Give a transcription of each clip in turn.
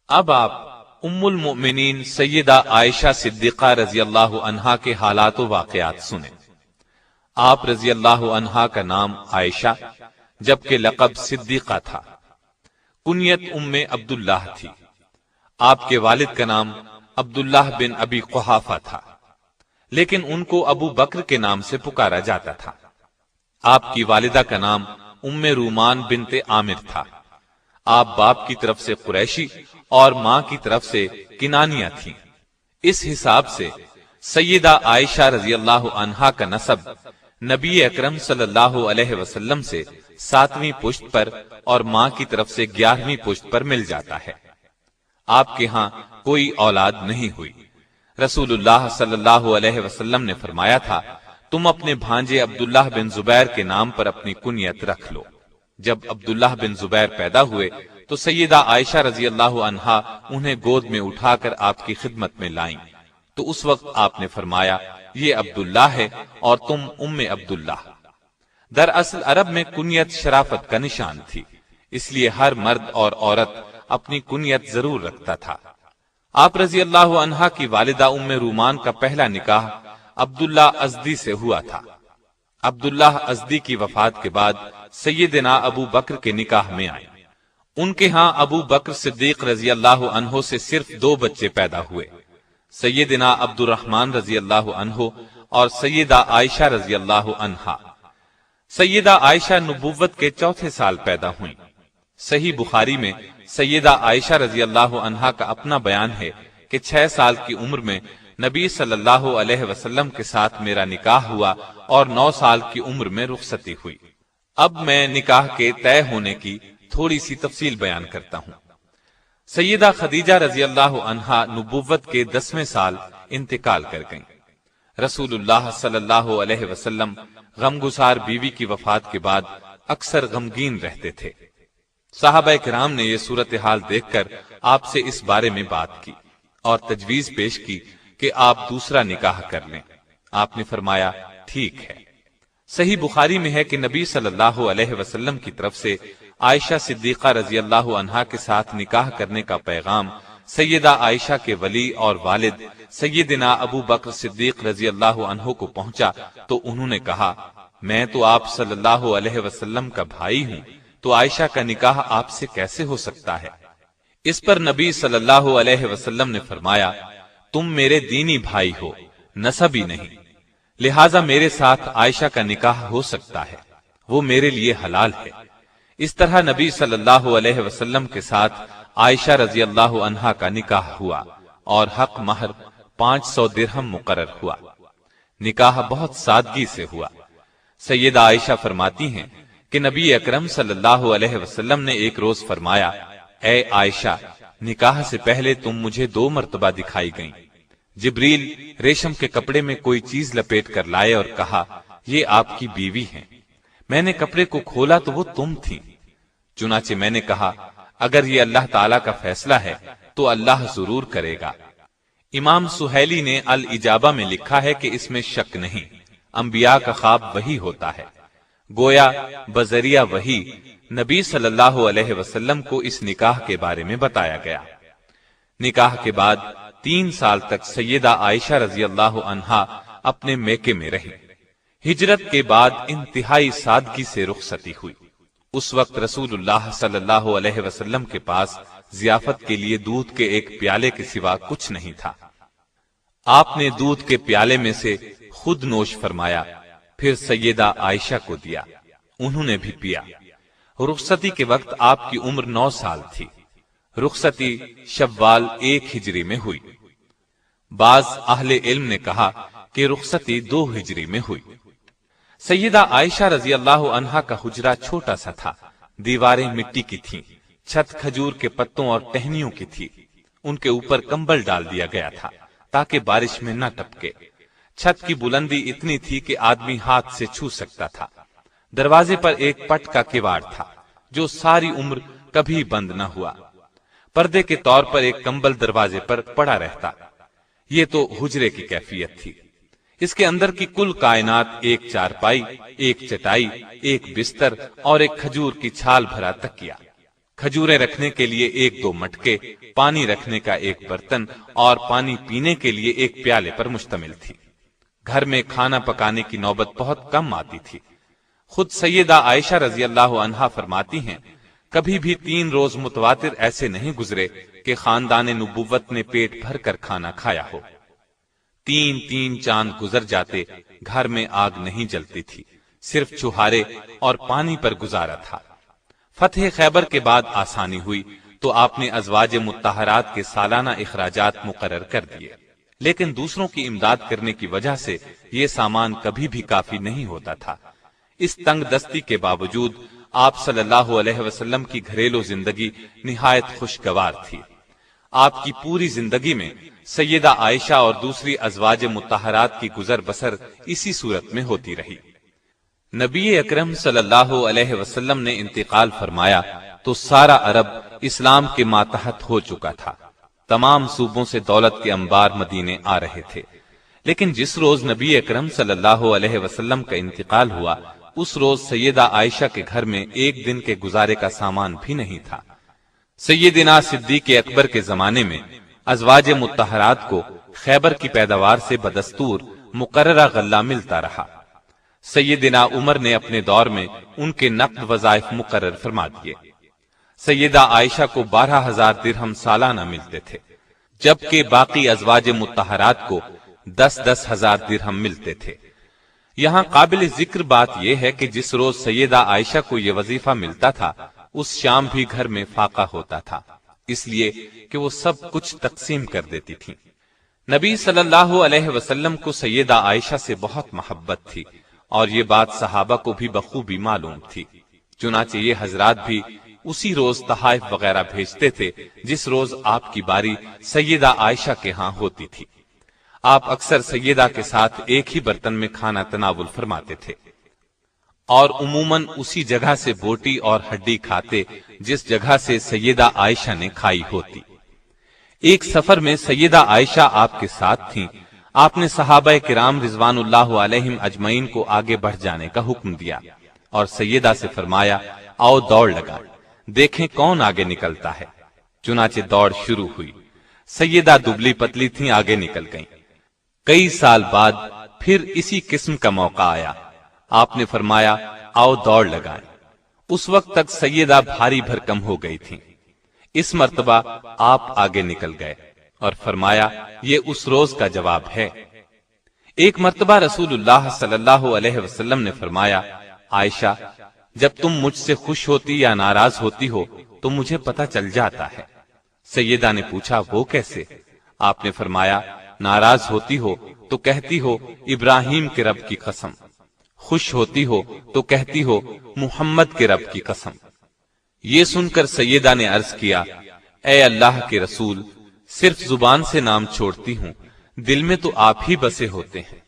اب آپ ام المؤمنین سیدہ عائشہ صدیقہ رضی اللہ عنہا کے حالات و واقعات سنیں۔ آپ رضی اللہ عنہا کا نام عائشہ جبکہ لقب صدیقہ تھا۔ کنیت ام عبداللہ تھی۔ آپ کے والد کا نام عبداللہ بن ابی قحافہ تھا، لیکن ان کو ابو بکر کے نام سے پکارا جاتا تھا۔ آپ کی والدہ کا نام ام رومان بنت عامر تھا۔ آپ باپ کی طرف سے قریشی اور ماں کی طرف سے کنانیہ تھیں۔ اس حساب سے سیدہ عائشہ رضی اللہ عنہا کا نسب نبی اکرم صلی اللہ علیہ وسلم سے 7ویں پشت پر اور ماں کی طرف سے 11ویں پشت پر مل جاتا ہے۔ آپ کے ہاں کوئی اولاد نہیں ہوئی۔ رسول اللہ صلی اللہ علیہ وسلم نے فرمایا تھا، تم اپنے بھانجے عبداللہ بن زبیر کے نام پر اپنی کنیت رکھ لو۔ جب عبداللہ بن زبیر پیدا ہوئے تو سیدہ عائشہ رضی اللہ عنہا انہیں گود میں اٹھا کر آپ کی خدمت میں لائیں، تو اس وقت آپ نے فرمایا، یہ عبداللہ ہے اور تم ام عبداللہ۔ دراصل عرب میں کنیت شرافت کا نشان تھی، اس لیے ہر مرد اور عورت اپنی کنیت ضرور رکھتا تھا۔ آپ رضی اللہ عنہا کی والدہ ام رومان کا پہلا نکاح عبداللہ ازدی سے ہوا تھا۔ عبداللہ ازدی کی وفات کے بعد سیدنا ابو بکر کے نکاح میں آئے۔ ان کے ہاں ابو بکر صدیق رضی اللہ عنہ سے صرف 2 بچے پیدا ہوئے، سیدنا عبد الرحمن رضی اللہ عنہ اور سیدہ عائشہ رضی اللہ عنہا۔ سیدہ عائشہ نبوت کے 4تھے سال پیدا ہوئیں۔ صحیح بخاری میں سیدہ عائشہ رضی اللہ عنہا کا اپنا بیان ہے کہ 6 سال کی عمر میں نبی صلی اللہ علیہ وسلم کے ساتھ میرا نکاح ہوا اور 9 سال کی عمر میں رخصتی ہوئی۔ اب میں نکاح کے طے ہونے کی تھوڑی سی تفصیل بیان کرتا ہوں۔ سیدہ خدیجہ رضی اللہ عنہا نبوت کے 10ویں سال انتقال کر گئیں۔ رسول اللہ صلی اللہ علیہ وسلم غمگسار بیوی کی وفات کے بعد اکثر غمگین رہتے تھے۔ صحابہ کرام نے یہ صورتحال دیکھ کر آپ سے اس بارے میں بات کی اور تجویز پیش کی کہ آپ دوسرا نکاح کر لیں۔ آپ نے فرمایا، ٹھیک ہے۔ صحیح بخاری میں ہے کہ نبی صلی اللہ علیہ وسلم کی طرف سے عائشہ صدیقہ رضی اللہ عنہا کے ساتھ نکاح کرنے کا پیغام سیدہ عائشہ کے ولی اور والد سیدنا ابو بکر صدیق رضی اللہ عنہ کو پہنچا تو انہوں نے کہا، میں تو آپ صلی اللہ علیہ وسلم کا بھائی ہوں، تو عائشہ کا نکاح آپ سے کیسے ہو سکتا ہے؟ اس پر نبی صلی اللہ علیہ وسلم نے فرمایا، تم میرے دینی بھائی ہو، نسبی نہیں، لہٰذا میرے ساتھ عائشہ کا نکاح ہو سکتا ہے، وہ میرے لیے حلال ہے۔ اس طرح نبی صلی اللہ علیہ وسلم کے ساتھ عائشہ رضی اللہ عنہا کا نکاح ہوا اور حق مہر 500 درہم مقرر ہوا۔ نکاح بہت سادگی سے ہوا۔ سیدہ عائشہ فرماتی ہیں کہ نبی اکرم صلی اللہ علیہ وسلم نے ایک روز فرمایا، اے عائشہ، نکاح سے پہلے تم مجھے 2 مرتبہ دکھائی گئیں۔ جبریل ریشم کے کپڑے میں کوئی چیز لپیٹ کر لائے اور کہا، یہ آپ کی بیوی ہیں۔ میں نے کپڑے کو کھولا تو وہ تم تھیں۔ چنانچہ میں نے کہا، اگر یہ اللہ تعالیٰ کا فیصلہ ہے تو اللہ ضرور کرے گا۔ امام سہیلی نے الاجابہ میں لکھا ہے کہ اس میں شک نہیں، انبیاء کا خواب وہی ہوتا ہے۔ گویا بذریعہ وحی نبی صلی اللہ علیہ وسلم کو اس نکاح کے بارے میں بتایا گیا۔ نکاح کے بعد 3 سال تک سیدہ عائشہ رضی اللہ عنہا اپنے میکے میں رہی۔ ہجرت کے بعد انتہائی سادگی سے رخصتی ہوئی۔ اس وقت رسول اللہ صلی اللہ علیہ وسلم کے پاس ضیافت کے لیے دودھ کے ایک پیالے کے سوا کچھ نہیں تھا۔ آپ نے دودھ کے پیالے میں سے خود نوش فرمایا، پھر سیدہ عائشہ کو دیا، انہوں نے بھی پیا۔ رخصتی کے وقت آپ کی عمر 9 سال تھی۔ رخصتی شوال 1 ہجری میں ہوئی۔ بعض اہل علم نے کہا کہ رخصتی 2 ہجری میں ہوئی۔ سیدہ عائشہ رضی اللہ عنہا کا حجرہ چھوٹا سا تھا، دیواریں مٹی کی تھیں، چھت کھجور کے پتوں اور ٹہنیوں کی تھی۔ ان کے اوپر کمبل ڈال دیا گیا تھا تاکہ بارش میں نہ ٹپکے۔ چھت کی بلندی اتنی تھی کہ آدمی ہاتھ سے چھو سکتا تھا۔ دروازے پر ایک پٹ کا کواڑ تھا جو ساری عمر کبھی بند نہ ہوا۔ پردے کے طور پر ایک کمبل دروازے پر پڑا رہتا۔ یہ تو حجرے کی کیفیت تھی۔ اس کے اندر کی کل کائنات 1 چارپائی، 1 چٹائی، 1 بستر اور 1 کھجور کی چھال بھرا تکیہ۔ کھجوریں رکھنے کے لیے 1-2 مٹکے، پانی رکھنے کا ایک برتن اور پانی پینے کے لیے ایک پیالے پر مشتمل تھی۔ گھر میں کھانا پکانے کی نوبت بہت کم آتی تھی۔ خود سیدہ عائشہ رضی اللہ عنہا فرماتی ہیں، کبھی بھی 3 روز متواتر ایسے نہیں گزرے کہ خاندان نبوت نے پیٹ بھر کر کھانا کھایا ہو۔ 3 چاند گزر جاتے، گھر میں آگ نہیں جلتی تھی، صرف چوہارے اور پانی پر گزارا تھا۔ فتح خیبر کے بعد آسانی ہوئی تو آپ نے ازواج مطہرات کے سالانہ اخراجات مقرر کر دیے، لیکن دوسروں کی امداد کرنے کی وجہ سے یہ سامان کبھی بھی کافی نہیں ہوتا تھا۔ اس تنگ دستی کے باوجود آپ صلی اللہ علیہ وسلم کی گھریلو زندگی نہایت خوشگوار تھی۔ آپ کی پوری زندگی میں سیدہ عائشہ اور دوسری ازواج مطہرات کی گزر بسر اسی صورت میں ہوتی رہی۔ نبی اکرم صلی اللہ علیہ وسلم نے انتقال فرمایا تو سارا عرب اسلام کے ماتحت ہو چکا تھا۔ تمام صوبوں سے دولت کے انبار مدینے آ رہے تھے، لیکن جس روز نبی اکرم صلی اللہ علیہ وسلم کا انتقال ہوا اس روز سیدہ عائشہ کے گھر میں 1 دن کے گزارے کا سامان بھی نہیں تھا۔ سیدنا صدیق اکبر کے زمانے میں ازواج مطہرات کو خیبر کی پیداوار سے بدستور مقررہ غلہ ملتا رہا۔ سیدنا عمر نے اپنے دور میں ان کے نقد وظائف مقرر فرما دیے۔ سیدہ عائشہ کو 12,000 درہم سالانہ ملتے تھے، جبکہ باقی ازواج مطہرات کو 10,000 درہم ملتے تھے۔ یہاں قابل ذکر بات یہ ہے کہ جس روز سیدہ عائشہ کو یہ وظیفہ ملتا تھا اس شام بھی گھر میں فاقہ ہوتا تھا، اس لیے کہ وہ سب کچھ تقسیم کر دیتی تھی۔ نبی صلی اللہ علیہ وسلم کو سیدہ عائشہ سے بہت محبت تھی اور یہ بات صحابہ کو بھی بخوبی معلوم تھی، چنانچہ یہ حضرات بھی اسی روز تحائف وغیرہ بھیجتے تھے جس روز آپ کی باری سیدہ عائشہ کے ہاں ہوتی تھی۔ آپ اکثر سیدہ کے ساتھ ایک ہی برتن میں کھانا تناول فرماتے تھے اور عموماً اسی جگہ سے بوٹی اور ہڈی کھاتے جس جگہ سے سیدہ عائشہ نے کھائی ہوتی۔ ایک سفر میں سیدہ عائشہ آپ کے ساتھ تھیں۔ آپ نے صحابہ کرام رضوان اللہ علیہم اجمعین کو آگے بڑھ جانے کا حکم دیا اور سیدہ سے فرمایا، آؤ دوڑ لگائیں، دیکھیں کون آگے نکلتا ہے۔ چنانچہ دوڑ شروع ہوئی۔ سیدہ دبلی پتلی تھیں، آگے نکل گئیں۔ کئی سال بعد پھر اسی قسم کا موقع آیا۔ آپ نے فرمایا، آؤ دوڑ لگائیں۔ اس وقت تک سیدہ بھاری بھرکم ہو گئی تھیں۔ اس مرتبہ آپ آگے نکل گئے اور فرمایا، یہ اس روز کا جواب ہے۔ ایک مرتبہ رسول اللہ صلی اللہ علیہ وسلم نے فرمایا، عائشہ، جب تم مجھ سے خوش ہوتی یا ناراض ہوتی ہو تو مجھے پتہ چل جاتا ہے۔ سیدہ نے پوچھا، وہ کیسے؟ آپ نے فرمایا، ناراض ہوتی ہو تو کہتی ہو ابراہیم کے رب کی قسم، خوش ہوتی ہو تو کہتی ہو محمد کے رب کی قسم۔ یہ سن کر سیدہ نے عرض کیا، اے اللہ کے رسول، صرف زبان سے نام چھوڑتی ہوں، دل میں تو آپ ہی بسے ہوتے ہیں۔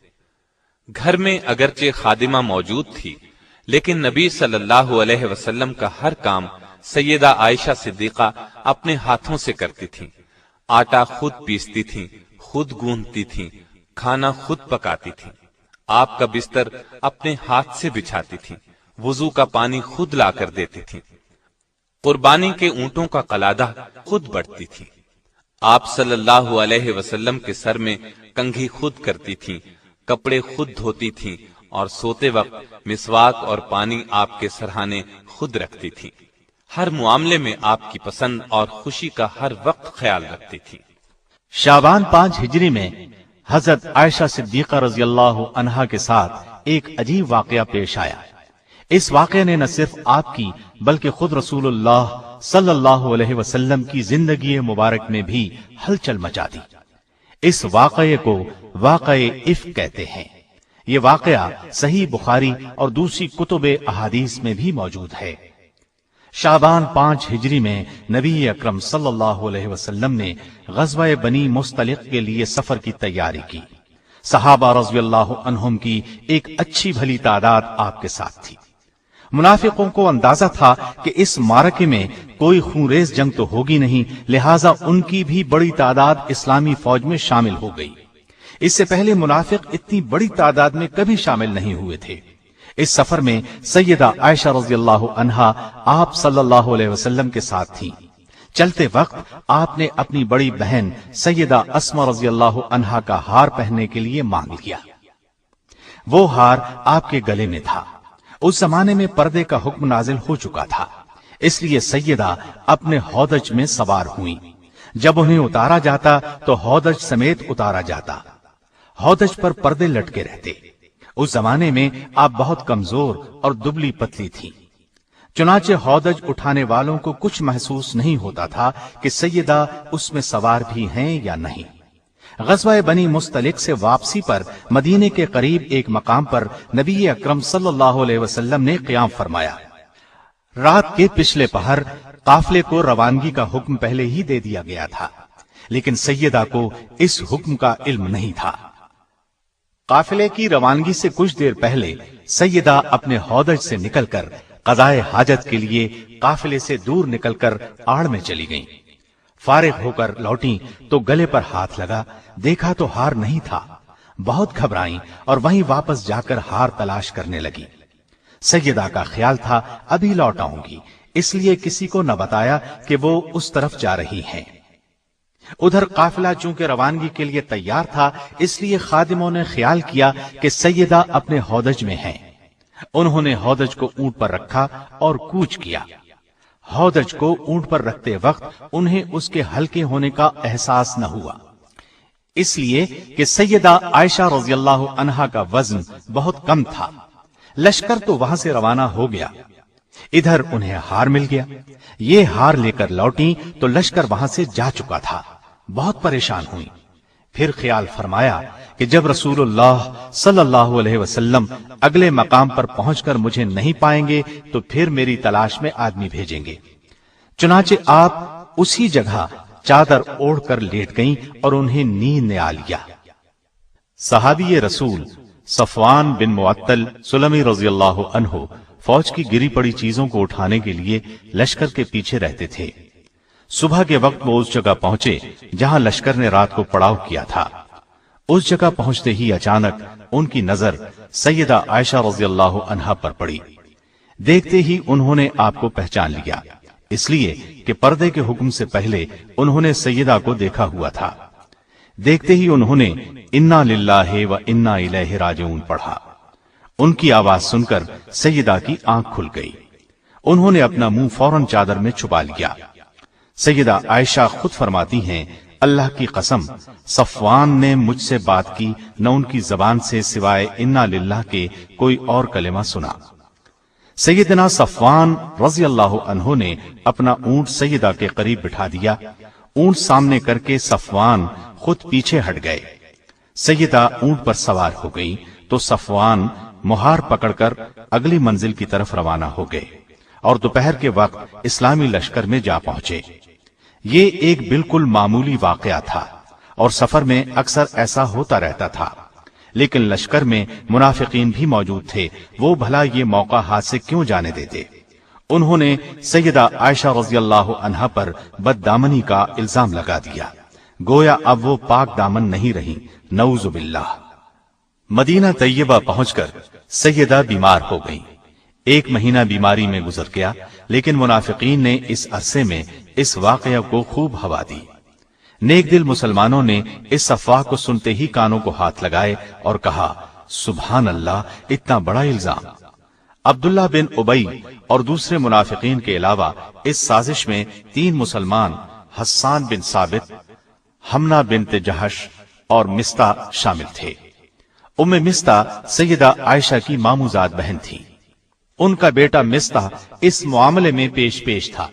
گھر میں اگرچہ خادمہ موجود تھی لیکن نبی صلی اللہ علیہ وسلم کا ہر کام سیدہ عائشہ صدیقہ اپنے ہاتھوں سے کرتی تھیں۔ آٹا خود پیستی تھیں، خود گوندتی تھیں، کھانا خود پکاتی تھیں، آپ کا بستر اپنے ہاتھ سے بچھاتی تھیں، وضو کا پانی خود لا کر دیتی تھیں، قربانی کے اونٹوں کا قلادہ خود بڑھتی تھیں، آپ صلی اللہ علیہ وسلم کے سر میں کنگھی خود کرتی تھیں، کپڑے خود دھوتی تھیں اور سوتے وقت مسواک اور پانی آپ کے سرہانے خود رکھتی تھیں۔ ہر معاملے میں آپ کی پسند اور خوشی کا ہر وقت خیال رکھتی تھی۔ شعبان 5 ہجری میں حضرت عائشہ صدیقہ رضی اللہ عنہا کے ساتھ ایک عجیب واقعہ پیش آیا۔ اس واقعے نے نہ صرف آپ کی بلکہ خود رسول اللہ صلی اللہ علیہ وسلم کی زندگی مبارک میں بھی ہلچل مچا دی۔ اس واقعے کو واقعہ افک کہتے ہیں۔ یہ واقعہ صحیح بخاری اور دوسری کتب احادیث میں بھی موجود ہے۔ شعبان 5 ہجری میں نبی اکرم صلی اللہ علیہ وسلم نے غزوہ بنی مستلق کے لیے سفر کی تیاری کی۔ صحابہ رضی اللہ عنہم کی ایک اچھی بھلی تعداد آپ کے ساتھ تھی۔ منافقوں کو اندازہ تھا کہ اس معرکے میں کوئی خونریز جنگ تو ہوگی نہیں، لہٰذا ان کی بھی بڑی تعداد اسلامی فوج میں شامل ہو گئی۔ اس سے پہلے منافق اتنی بڑی تعداد میں کبھی شامل نہیں ہوئے تھے۔ اس سفر میں سیدہ عائشہ رضی اللہ عنہا آپ صلی اللہ علیہ وسلم کے ساتھ تھیں۔ چلتے وقت آپ نے اپنی بڑی بہن سیدہ اسما رضی اللہ عنہا کا ہار پہننے کے لیے مانگ لیا۔ وہ ہار آپ کے گلے میں تھا۔ اس زمانے میں پردے کا حکم نازل ہو چکا تھا، اس لیے سیدہ اپنے ہودج میں سوار ہوئیں۔ جب انہیں اتارا جاتا تو ہودج سمیت اتارا جاتا۔ ہودج پر پردے لٹکے رہتے۔ اس زمانے میں آپ بہت کمزور اور دبلی پتلی تھی، چنانچہ ہودج اٹھانے والوں کو کچھ محسوس نہیں ہوتا تھا کہ سیدہ اس میں سوار بھی ہیں یا نہیں۔ غزوہ بنی مستلق سے واپسی پر مدینے کے قریب ایک مقام پر نبی اکرم صلی اللہ علیہ وسلم نے قیام فرمایا۔ رات کے پچھلے پہر قافلے کو روانگی کا حکم پہلے ہی دے دیا گیا تھا، لیکن سیدہ کو اس حکم کا علم نہیں تھا۔ قافلے کی روانگی سے کچھ دیر پہلے سیدہ اپنے ہودج سے نکل کر قضائے حاجت کے لیے قافلے سے دور نکل کر آڑ میں چلی گئیں۔ فارغ ہو کر لوٹیں تو گلے پر ہاتھ لگا، دیکھا تو ہار نہیں تھا۔ بہت گھبرائیں اور وہیں واپس جا کر ہار تلاش کرنے لگی۔ سیدہ کا خیال تھا ابھی لوٹ آؤں گی، اس لیے کسی کو نہ بتایا کہ وہ اس طرف جا رہی ہیں۔ ادھر قافلہ چونکہ روانگی کے لیے تیار تھا، اس لیے خادموں نے خیال کیا کہ سیدہ اپنے ہودج میں ہیں۔ انہوں نے ہودج کو اونٹ پر رکھا اور کوچ کیا۔ ہودج کو اونٹ پر رکھتے وقت انہیں اس کے ہلکے ہونے کا احساس نہ ہوا، اس لیے کہ سیدہ عائشہ رضی اللہ عنہا کا وزن بہت کم تھا۔ لشکر تو وہاں سے روانہ ہو گیا، ادھر انہیں ہار مل گیا۔ یہ ہار لے کر لوٹیں تو لشکر وہاں سے جا چکا تھا۔ بہت پریشان ہوئی۔ پھر خیال فرمایا کہ جب رسول اللہ صلی اللہ علیہ وسلم اگلے مقام پر پہنچ کر مجھے نہیں پائیں گے تو پھر میری تلاش میں آدمی بھیجیں گے۔ چنانچہ آپ اسی جگہ چادر اوڑھ کر لیٹ گئیں اور انہیں نیند نے آ لیا۔ صحابی رسول صفوان بن معطل سلمی رضی اللہ عنہ فوج کی گری پڑی چیزوں کو اٹھانے کے لیے لشکر کے پیچھے رہتے تھے۔ صبح کے وقت وہ اس جگہ پہنچے جہاں لشکر نے رات کو پڑاؤ کیا تھا۔ اس جگہ پہنچتے ہی اچانک ان کی نظر سیدہ عائشہ رضی اللہ عنہا پر پڑی۔ دیکھتے ہی انہوں نے آپ کو پہچان لیا، اس لیے کہ پردے کے حکم سے پہلے انہوں نے سیدہ کو دیکھا ہوا تھا۔ دیکھتے ہی انہوں نے انا للہ و انا الیہ راجعون پڑھا۔ ان کی آواز سن کر سیدہ کی آنکھ کھل گئی۔ انہوں نے اپنا منہ فوراً چادر میں چھپا لیا۔ سیدہ عائشہ خود فرماتی ہیں، اللہ کی قسم صفوان نے مجھ سے بات کی، نہ ان کی زبان سے سوائے انا للہ کے کوئی اور کلمہ سنا۔ سیدنا صفوان رضی اللہ عنہ نے اپنا اونٹ سیدہ کے قریب بٹھا دیا۔ اونٹ سامنے کر کے صفوان خود پیچھے ہٹ گئے۔ سیدہ اونٹ پر سوار ہو گئی تو صفوان مہار پکڑ کر اگلی منزل کی طرف روانہ ہو گئے اور دوپہر کے وقت اسلامی لشکر میں جا پہنچے۔ یہ ایک بالکل معمولی واقعہ تھا اور سفر میں اکثر ایسا ہوتا رہتا تھا، لیکن لشکر میں منافقین بھی موجود تھے، وہ بھلا یہ موقع ہاتھ سے کیوں جانے دیتے؟ انہوں نے سیدہ عائشہ رضی اللہ عنہا پر بددامنی کا الزام لگا دیا، گویا اب وہ پاک دامن نہیں رہی، نعوذ باللہ۔ مدینہ طیبہ پہنچ کر سیدہ بیمار ہو گئی۔ 1 مہینہ بیماری میں گزر گیا، لیکن منافقین نے اس عرصے میں اس واقعہ کو خوب ہوا دی۔ نیک دل مسلمانوں نے اس افواہ کو سنتے ہی کانوں کو ہاتھ لگائے اور کہا، سبحان اللہ، اتنا بڑا الزام۔ عبداللہ بن ابی اور دوسرے منافقین کے علاوہ اس سازش میں 3 مسلمان حسان بن ثابت، حمنہ بنت جہش اور مستہ شامل تھے۔ ام مستہ سیدہ عائشہ کی ماموزاد بہن تھی۔ ان کا بیٹا مستہ اس معاملے میں پیش تھا۔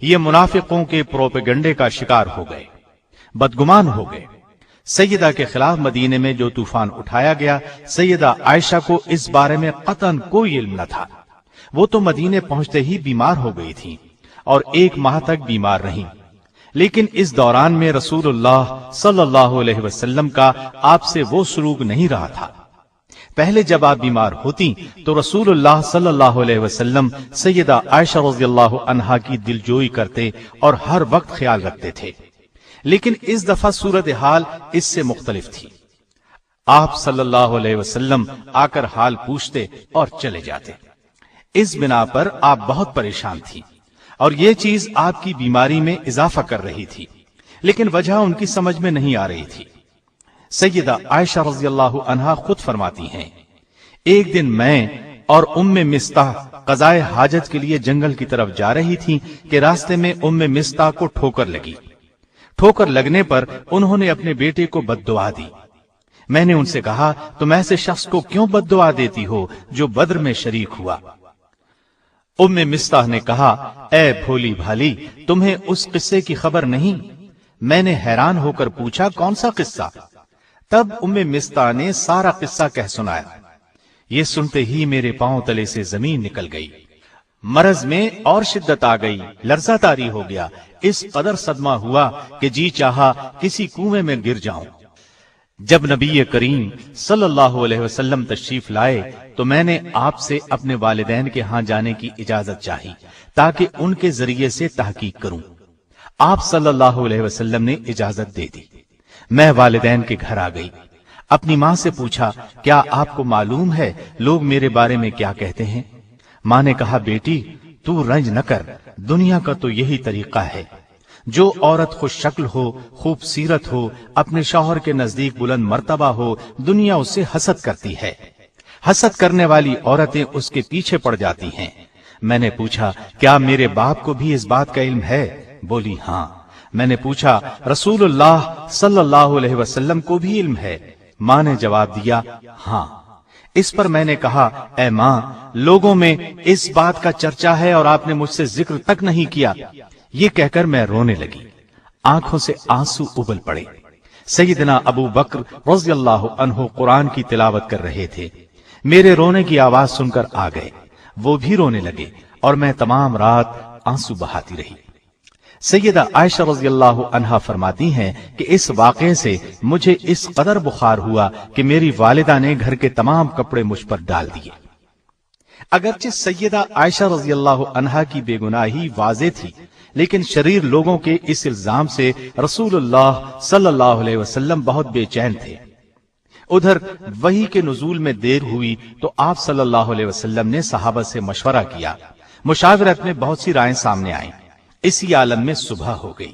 یہ منافقوں کے پروپیگنڈے کا شکار ہو گئے، بدگمان ہو گئے۔ سیدہ کے خلاف مدینے میں جو طوفان اٹھایا گیا، سیدہ عائشہ کو اس بارے میں قطعاً کوئی علم نہ تھا۔ وہ تو مدینے پہنچتے ہی بیمار ہو گئی تھی اور 1 ماہ تک بیمار رہیں، لیکن اس دوران میں رسول اللہ صلی اللہ علیہ وسلم کا آپ سے وہ سلوک نہیں رہا تھا۔ پہلے جب آپ بیمار ہوتی تو رسول اللہ صلی اللہ علیہ وسلم سیدہ عائشہ رضی اللہ عنہا کی دلجوئی کرتے اور ہر وقت خیال رکھتے تھے، لیکن اس دفعہ صورتحال اس سے مختلف تھی۔ آپ صلی اللہ علیہ وسلم آ کر حال پوچھتے اور چلے جاتے۔ اس بنا پر آپ بہت پریشان تھی اور یہ چیز آپ کی بیماری میں اضافہ کر رہی تھی، لیکن وجہ ان کی سمجھ میں نہیں آ رہی تھی۔ سیدہ عائشہ رضی اللہ عنہا خود فرماتی ہیں، ایک دن میں اور ام مستح قضائے حاجت کے لیے جنگل کی طرف جا رہی تھی کہ راستے میں ام مستح کو ٹھوکر لگی۔ ٹھوکر لگنے پر انہوں نے اپنے بیٹے کو بد دعا دی۔ میں نے ان سے کہا، تم ایسے شخص کو کیوں بد دعا دیتی ہو جو بدر میں شریک ہوا؟ ام مستح نے کہا، اے بھولی بھالی، تمہیں اس قصے کی خبر نہیں؟ میں نے حیران ہو کر پوچھا، کون سا قصہ؟ تب ام مستح نے سارا قصہ کہہ سنایا۔ یہ سنتے ہی میرے پاؤں تلے سے زمین نکل گئی، مرض میں اور شدت آ گئی، لرزہ طاری ہو گیا، اس قدر صدمہ ہوا کہ جی چاہا کسی کنویں میں گر جاؤں۔ جب نبی کریم صلی اللہ علیہ وسلم تشریف لائے تو میں نے آپ سے اپنے والدین کے ہاں جانے کی اجازت چاہی تاکہ ان کے ذریعے سے تحقیق کروں۔ آپ صلی اللہ علیہ وسلم نے اجازت دے دی۔ میں والدین کے گھر آ گئی، اپنی ماں سے پوچھا، کیا آپ کو معلوم ہے لوگ میرے بارے میں کیا کہتے ہیں؟ ماں نے کہا، بیٹی تو رنج نہ کر، دنیا کا تو یہی طریقہ ہے، جو عورت خوش شکل ہو، خوبصورت ہو، اپنے شوہر کے نزدیک بلند مرتبہ ہو، دنیا اس سے حسد کرتی ہے، حسد کرنے والی عورتیں اس کے پیچھے پڑ جاتی ہیں۔ میں نے پوچھا، کیا میرے باپ کو بھی اس بات کا علم ہے؟ بولی، ہاں۔ میں نے پوچھا، رسول اللہ صلی اللہ علیہ وسلم کو بھی علم ہے؟ ماں نے جواب دیا، ہاں۔ اس پر میں نے کہا، اے ماں، لوگوں میں اس بات کا چرچا ہے اور آپ نے مجھ سے ذکر تک نہیں کیا۔ یہ کہہ کر میں رونے لگی، آنکھوں سے آنسو ابل پڑے۔ سیدنا ابو بکر رضی اللہ عنہ قرآن کی تلاوت کر رہے تھے، میرے رونے کی آواز سن کر آ گئے، وہ بھی رونے لگے اور میں تمام رات آنسو بہاتی رہی۔ سیدہ عائشہ رضی اللہ عنہا فرماتی ہیں کہ اس واقعے سے مجھے اس قدر بخار ہوا کہ میری والدہ نے گھر کے تمام کپڑے مجھ پر ڈال دیے۔ اگرچہ سیدہ عائشہ رضی اللہ عنہا کی بے گناہی واضح تھی، لیکن شریر لوگوں کے اس الزام سے رسول اللہ صلی اللہ علیہ وسلم بہت بے چین تھے۔ ادھر وحی کے نزول میں دیر ہوئی تو آپ صلی اللہ علیہ وسلم نے صحابہ سے مشورہ کیا، مشاورت میں بہت سی رائیں سامنے آئیں، اسی عالم میں صبح ہو گئی۔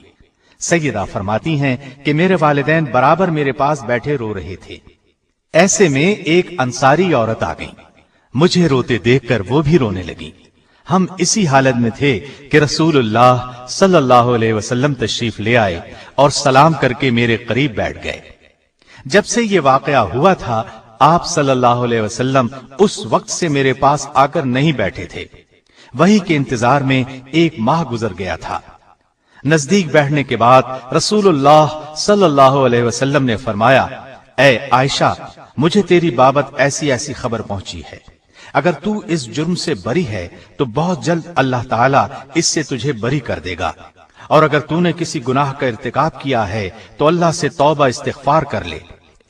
سیدہ فرماتی ہیں کہ میرے والدین برابر میرے پاس بیٹھے رو رہے تھے، ایسے میں ایک انصاری عورت آ گئی، مجھے روتے دیکھ کر وہ بھی رونے لگی۔ ہم اسی حالت میں تھے کہ رسول اللہ صلی اللہ علیہ وسلم تشریف لے آئے اور سلام کر کے میرے قریب بیٹھ گئے۔ جب سے یہ واقعہ ہوا تھا، آپ صلی اللہ علیہ وسلم اس وقت سے میرے پاس آ کر نہیں بیٹھے تھے۔ وحی کے انتظار میں 1 ماہ گزر گیا تھا۔ نزدیک بیٹھنے کے بعد رسول اللہ صلی اللہ علیہ وسلم نے فرمایا، اے عائشہ، مجھے تیری بابت ایسی ایسی خبر پہنچی ہے، اگر تو اس جرم سے بری ہے تو بہت جلد اللہ تعالیٰ اس سے تجھے بری کر دے گا، اور اگر تو نے کسی گناہ کا ارتکاب کیا ہے تو اللہ سے توبہ استغفار کر لے،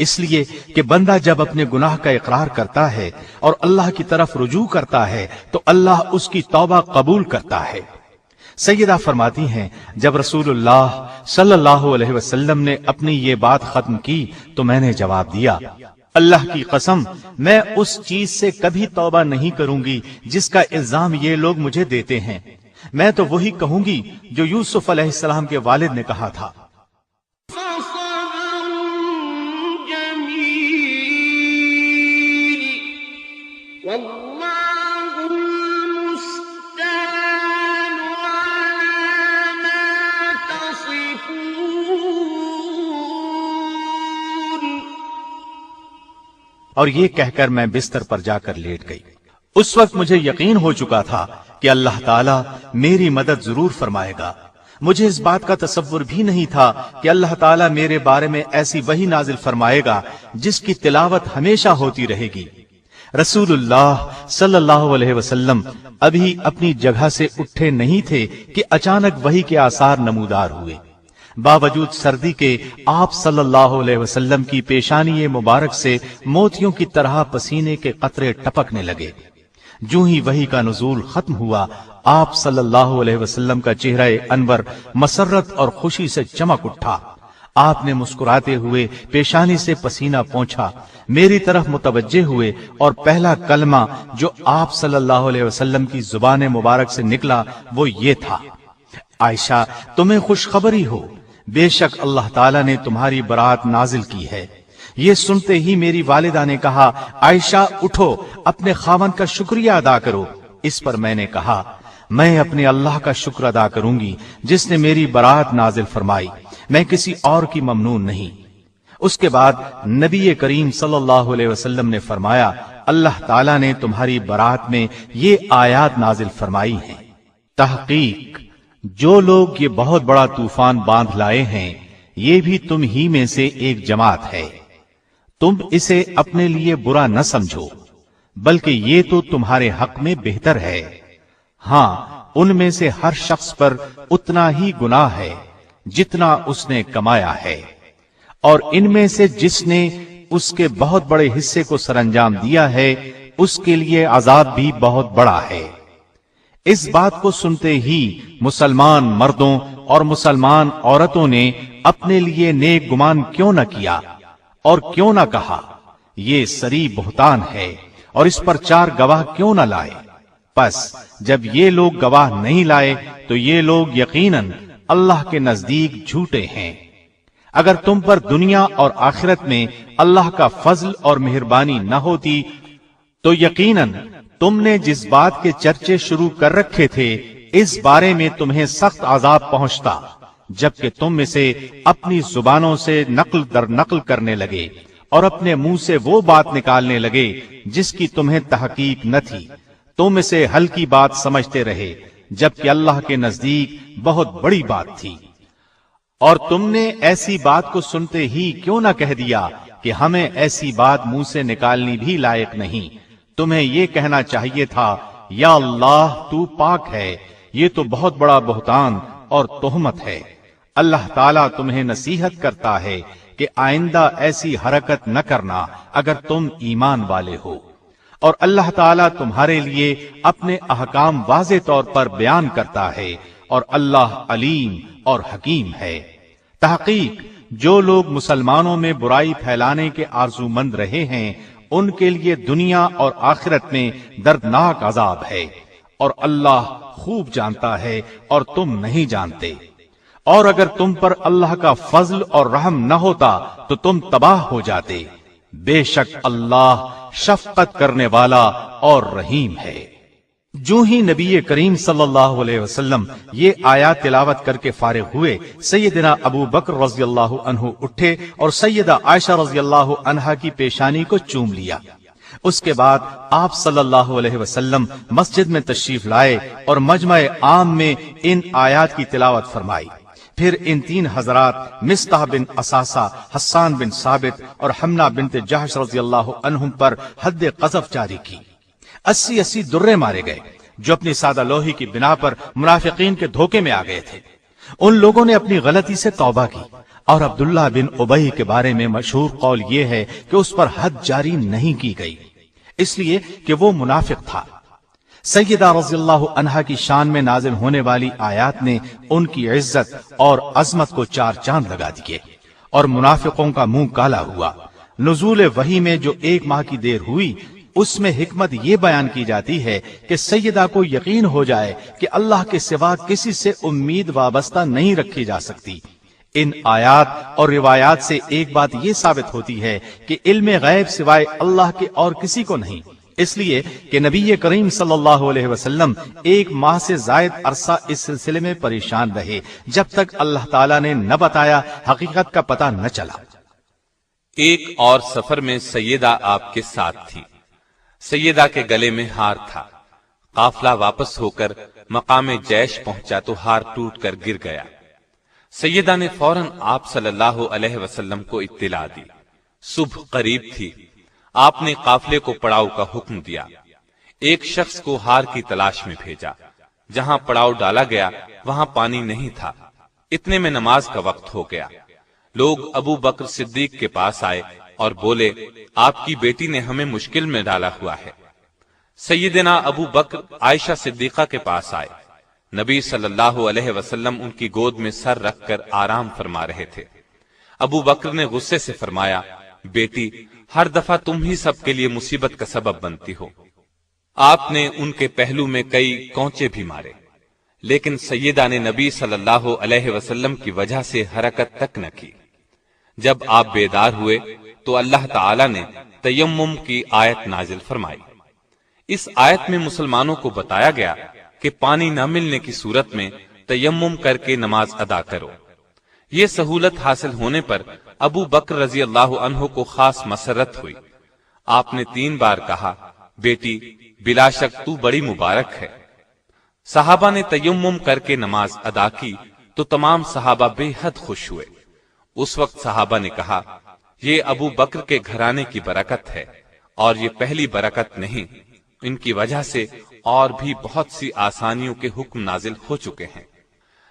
اس لیے کہ بندہ جب اپنے گناہ کا اقرار کرتا ہے اور اللہ کی طرف رجوع کرتا ہے تو اللہ اس کی توبہ قبول کرتا ہے۔ سیدہ فرماتی ہیں، جب رسول اللہ صلی اللہ علیہ وسلم نے اپنی یہ بات ختم کی تو میں نے جواب دیا، اللہ کی قسم، میں اس چیز سے کبھی توبہ نہیں کروں گی جس کا الزام یہ لوگ مجھے دیتے ہیں۔ میں تو وہی کہوں گی جو یوسف علیہ السلام کے والد نے کہا تھا۔ اور یہ کہہ کر میں بستر پر جا کر لیٹ گئی۔ اس وقت مجھے یقین ہو چکا تھا کہ اللہ تعالیٰ میری مدد ضرور فرمائے گا۔ مجھے اس بات کا تصور بھی نہیں تھا کہ اللہ تعالیٰ میرے بارے میں ایسی وحی نازل فرمائے گا جس کی تلاوت ہمیشہ ہوتی رہے گی۔ رسول اللہ صلی اللہ علیہ وسلم ابھی اپنی جگہ سے اٹھے نہیں تھے کہ اچانک وحی کے آثار نمودار ہوئے۔ باوجود سردی کے آپ صلی اللہ علیہ وسلم کی پیشانی مبارک سے موتیوں کی طرح پسینے کے قطرے ٹپکنے لگے۔ جو ہی وحی کا نزول ختم ہوا، آپ صلی اللہ علیہ وسلم کا چہرہ انور مسرت اور خوشی سے چمک اٹھا۔ آپ نے مسکراتے ہوئے پیشانی سے پسینہ پونچھا، میری طرف متوجہ ہوئے اور پہلا کلمہ جو آپ صلی اللہ علیہ وسلم کی زبان مبارک سے نکلا وہ یہ تھا: عائشہ تمہیں خوشخبری ہو، بے شک اللہ تعالیٰ نے تمہاری برات نازل کی ہے۔ یہ سنتے ہی میری والدہ نے کہا، عائشہ اٹھو، اپنے خاوند کا شکریہ ادا کرو۔ اس پر میں نے کہا، میں اپنے اللہ کا شکر ادا کروں گی جس نے میری برات نازل فرمائی، میں کسی اور کی ممنون نہیں۔ اس کے بعد نبی کریم صلی اللہ علیہ وسلم نے فرمایا، اللہ تعالیٰ نے تمہاری برات میں یہ آیات نازل فرمائی ہیں: تحقیق جو لوگ یہ بہت بڑا طوفان باندھ لائے ہیں یہ بھی تم ہی میں سے ایک جماعت ہے، تم اسے اپنے لیے برا نہ سمجھو بلکہ یہ تو تمہارے حق میں بہتر ہے۔ ہاں ان میں سے ہر شخص پر اتنا ہی گناہ ہے جتنا اس نے کمایا ہے، اور ان میں سے جس نے اس کے بہت بڑے حصے کو سر انجام دیا ہے اس کے لیے عذاب بھی بہت بڑا ہے۔ اس بات کو سنتے ہی مسلمان مردوں اور مسلمان عورتوں نے اپنے لیے نیک گمان کیوں نہ کیا اور کیوں نہ کہا، یہ سری بہتان ہے، اور اس پر 4 گواہ کیوں نہ لائے؟ پس جب یہ لوگ گواہ نہیں لائے تو یہ لوگ یقیناً اللہ کے نزدیک جھوٹے ہیں۔ اگر تم پر دنیا اور آخرت میں اللہ کا فضل اور مہربانی نہ ہوتی تو یقیناً تم نے جس بات کے چرچے شروع کر رکھے تھے اس بارے میں تمہیں سخت عذاب پہنچتا، جبکہ تم اسے اپنی زبانوں سے نقل در نقل کرنے لگے اور اپنے منہ سے وہ بات نکالنے لگے جس کی تمہیں تحقیق نہ تھی۔ تم اسے ہلکی بات سمجھتے رہے جبکہ اللہ کے نزدیک بہت بڑی بات تھی۔ اور تم نے ایسی بات کو سنتے ہی کیوں نہ کہہ دیا کہ ہمیں ایسی بات منہ سے نکالنی بھی لائق نہیں؟ تمہیں یہ کہنا چاہیے تھا، یا اللہ تو پاک ہے، یہ تو بہت بڑا بہتان اور تہمت ہے۔ اللہ تعالیٰ تمہیں نصیحت کرتا ہے کہ آئندہ ایسی حرکت نہ کرنا اگر تم ایمان والے ہو، اور اللہ تعالیٰ تمہارے لیے اپنے احکام واضح طور پر بیان کرتا ہے، اور اللہ علیم اور حکیم ہے۔ تحقیق جو لوگ مسلمانوں میں برائی پھیلانے کے آرزو مند رہے ہیں ان کے لیے دنیا اور آخرت میں دردناک عذاب ہے، اور اللہ خوب جانتا ہے اور تم نہیں جانتے۔ اور اگر تم پر اللہ کا فضل اور رحم نہ ہوتا تو تم تباہ ہو جاتے، بے شک اللہ شفقت کرنے والا اور رحیم ہے۔ جو ہی نبی کریم صلی اللہ علیہ وسلم یہ آیات تلاوت کر کے فارغ ہوئے، سیدنا ابو بکر رضی اللہ عنہ اٹھے اور سیدہ عائشہ رضی اللہ عنہا کی پیشانی کو چوم لیا۔ اس کے بعد آپ صلی اللہ علیہ وسلم مسجد میں تشریف لائے اور مجمع عام میں ان آیات کی تلاوت فرمائی۔ پھر ان 3 حضرات مصطح بن اساسہ، حسان بن ثابت اور حمنہ بنت جحش رضی اللہ عنہم پر حد قذف جاری کی۔ 80 درے مارے گئے جو اپنی سادہ لوہی کی بنا پر منافقین کے دھوکے میں آ گئے تھے۔ ان لوگوں نے اپنی غلطی سے توبہ کی، اور عبداللہ بن ابی کے بارے میں مشہور قول یہ ہے کہ اس پر حد جاری نہیں کی گئی، اس لیے کہ وہ منافق تھا۔ سیدہ رضی اللہ عنہا کی شان میں نازل ہونے والی آیات نے ان کی عزت اور عظمت کو 4 چاند لگا دیے، اور منافقوں کا منہ کالا ہوا۔ نزول وحی میں جو 1 ماہ کی دیر ہوئی اس میں حکمت یہ بیان کی جاتی ہے کہ سیدہ کو یقین ہو جائے کہ اللہ کے سوا کسی سے امید وابستہ نہیں رکھی جا سکتی۔ ان آیات اور روایات سے ایک بات یہ ثابت ہوتی ہے کہ علم غیب سوائے اللہ کے اور کسی کو نہیں، اس لیے کہ نبی کریم صلی اللہ علیہ وسلم 1 ماہ سے زائد عرصہ اس سلسلے میں پریشان رہے جب تک اللہ تعالیٰ نے نہ بتایا، حقیقت کا پتہ نہ چلا۔ ایک اور سفر میں سیدہ آپ کے ساتھ تھی۔ سیدہ کے گلے میں ہار تھا۔ قافلہ واپس ہو کر مقام جیش پہنچا تو ہار ٹوٹ کر گر گیا۔ سیدہ نے فوراً آپ صلی اللہ علیہ وسلم کو اطلاع دی۔ صبح قریب تھی۔ آپ نے قافلے کو پڑاؤ کا حکم دیا۔ ایک شخص کو ہار کی تلاش میں بھیجا۔ جہاں پڑاؤ ڈالا گیا وہاں پانی نہیں تھا۔ اتنے میں نماز کا وقت ہو گیا۔ لوگ ابو بکر صدیق کے پاس آئے اور بولے، آپ کی بیٹی نے ہمیں مشکل میں ڈالا ہوا ہے۔ سیدنا ابو بکر عائشہ صدیقہ کے پاس آئے۔ نبی صلی اللہ علیہ وسلم ان کی گود میں سر رکھ کر آرام فرما رہے تھے۔ ابو بکر نے غصے سے فرمایا، بیٹی، ہر دفعہ تم ہی سب کے لیے مصیبت کا سبب بنتی ہو۔ آپ نے ان کے پہلو میں کئی کونچے بھی مارے، لیکن سیدہ نے نبی صلی اللہ علیہ وسلم کی وجہ سے حرکت تک نہ کی۔ جب آپ بیدار ہوئے تو اللہ تعالی نے تیمم کی آیت نازل فرمائی۔ اس آیت میں مسلمانوں کو بتایا گیا کہ پانی نہ ملنے کی صورت میں تیمم کر کے نماز ادا کرو۔ یہ سہولت حاصل ہونے پر ابو بکر رضی اللہ عنہ کو خاص مسرت ہوئی۔ آپ نے 3 بار کہا، بیٹی، بلا شک تو بڑی مبارک ہے۔ صحابہ نے تیمم کر کے نماز ادا کی تو تمام صحابہ بے حد خوش ہوئے۔ اس وقت صحابہ نے کہا، یہ ابو بکر کے گھرانے کی برکت ہے، اور یہ پہلی برکت نہیں، ان کی وجہ سے اور بھی بہت سی آسانیوں کے حکم نازل ہو چکے ہیں۔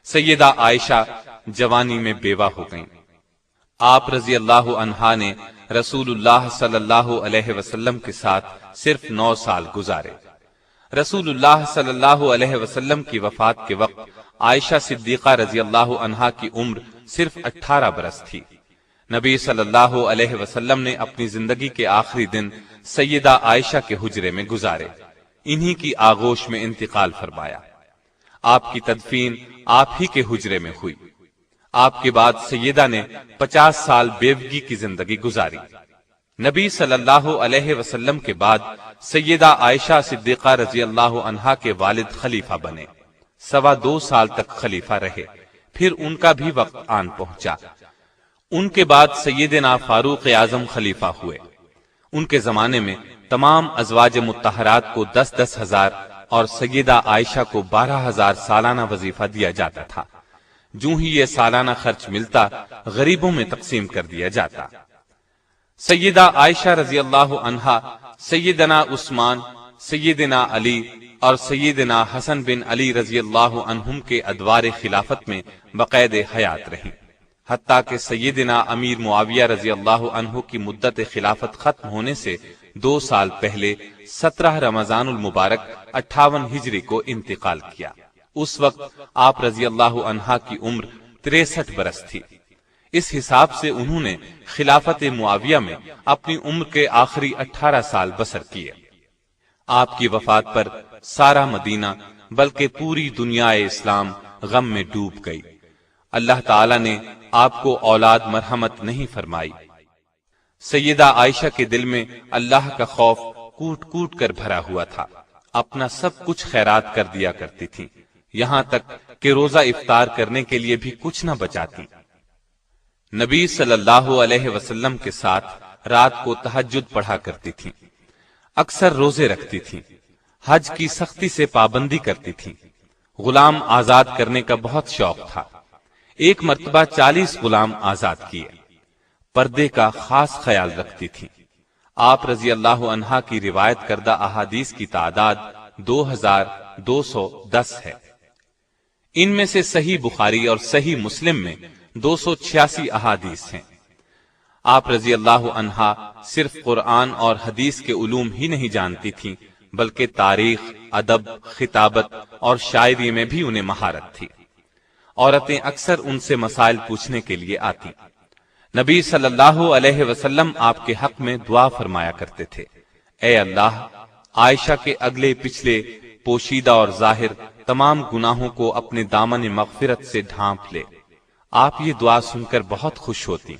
سیدہ عائشہ جوانی میں بیوہ ہو گئیں۔ آپ رضی اللہ عنہا نے رسول اللہ صلی اللہ علیہ وسلم کے ساتھ صرف 9 سال گزارے۔ رسول اللہ صلی اللہ علیہ وسلم کی وفات کے وقت عائشہ صدیقہ رضی اللہ عنہا کی عمر صرف 18 برس تھی۔ نبی صلی اللہ علیہ وسلم نے اپنی زندگی کے آخری دن سیدہ عائشہ کے حجرے میں گزارے، انہی کی آغوش میں انتقال فرمایا۔ آپ کی تدفین آپ ہی کے حجرے میں ہوئی۔ آپ کے بعد سیدہ نے 50 سال بیوگی کی زندگی گزاری۔ نبی صلی اللہ علیہ وسلم کے بعد سیدہ عائشہ صدیقہ رضی اللہ عنہا کے والد خلیفہ بنے، 2.25 سال تک خلیفہ رہے، پھر ان کا بھی وقت آن پہنچا۔ ان کے بعد سیدنا فاروق اعظم خلیفہ ہوئے۔ ان کے زمانے میں تمام ازواج مطہرات کو 10-10 ہزار اور سیدہ عائشہ کو 12,000 سالانہ وظیفہ دیا جاتا تھا۔ جو ہی یہ سالانہ خرچ ملتا غریبوں میں تقسیم کر دیا جاتا۔ سیدہ عائشہ رضی اللہ عنہا سیدنا عثمان، سیدنا علی اور سیدنا حسن بن علی رضی اللہ عنہم کے ادوار خلافت میں بقید حیات رہیں، حتیٰ کہ سیدنا امیر معاویہ رضی اللہ عنہ کی مدت خلافت ختم ہونے سے 2 سال پہلے 17 رمضان المبارک 58 ہجری کو انتقال کیا۔ اس وقت آپ رضی اللہ عنہا کی عمر 63 برس تھی۔ اس حساب سے انہوں نے خلافت معاویہ میں اپنی عمر کے آخری 18 سال بسر کیے۔ آپ کی وفات پر سارا مدینہ بلکہ پوری دنیا اسلام غم میں ڈوب گئی۔ اللہ تعالی نے آپ کو اولاد مرحمت نہیں فرمائی۔ سیدہ عائشہ کے دل میں اللہ کا خوف کوٹ کوٹ کر بھرا ہوا تھا، اپنا سب کچھ خیرات کر دیا کرتی تھی، یہاں تک کہ روزہ افطار کرنے کے لیے بھی کچھ نہ بچاتی۔ نبی صلی اللہ علیہ وسلم کے ساتھ رات کو تہجد پڑھا کرتی تھی، اکثر روزے رکھتی تھی، حج کی سختی سے پابندی کرتی تھی، غلام آزاد کرنے کا بہت شوق تھا۔ ایک مرتبہ 40 غلام آزاد کیے۔ پردے کا خاص خیال رکھتی تھی۔ آپ رضی اللہ عنہا کی روایت کردہ احادیث کی تعداد 2210 ہے۔ ان میں سے صحیح بخاری اور صحیح مسلم میں 286 احادیث ہیں۔ آپ رضی اللہ عنہا صرف قرآن اور حدیث کے علوم ہی نہیں جانتی تھیں، بلکہ تاریخ، ادب، خطابت اور شاعری میں بھی انہیں مہارت تھی۔ عورتیں اکثر ان سے مسائل پوچھنے کے لیے آتی۔ نبی صلی اللہ علیہ وسلم آپ کے حق میں دعا فرمایا کرتے تھے، اے اللہ، عائشہ کے اگلے پچھلے، پوشیدہ اور ظاہر تمام گناہوں کو اپنے دامن مغفرت سے ڈھانپ لے۔ آپ یہ دعا سن کر بہت خوش ہوتی۔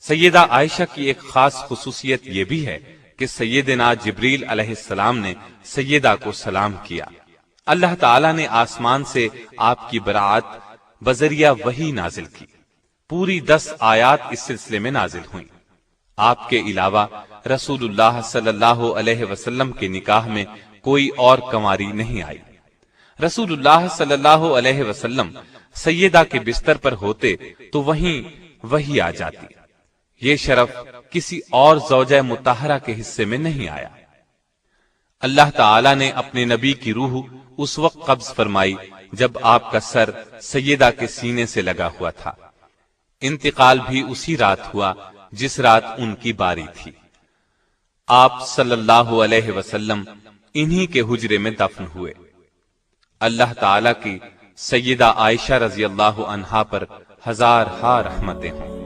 سیدہ عائشہ کی ایک خاص خصوصیت یہ بھی ہے کہ سیدنا جبریل علیہ السلام نے سیدہ کو سلام کیا۔ اللہ تعالیٰ نے آسمان سے آپ کی برات بذریعہ وحی نازل کی۔ پوری 10 آیات اس سلسلے میں نازل ہوئیں۔ آپ کے علاوہ رسول اللہ صلی اللہ علیہ وسلم کے نکاح میں کوئی اور کنواری نہیں آئی۔ رسول اللہ صلی اللہ علیہ وسلم سیدہ کے بستر پر ہوتے تو وہیں وحی آ جاتی۔ یہ شرف کسی اور زوجہ مطہرہ کے حصے میں نہیں آیا۔ اللہ تعالی نے اپنے نبی کی روح اس وقت قبض فرمائی جب آپ کا سر سیدہ کے سینے سے لگا ہوا تھا۔ انتقال بھی اسی رات ہوا جس رات ان کی باری تھی۔ آپ صلی اللہ علیہ وسلم انہی کے حجرے میں دفن ہوئے۔ اللہ تعالی کی سیدہ عائشہ رضی اللہ عنہا پر ہزارہا رحمتیں ہوں۔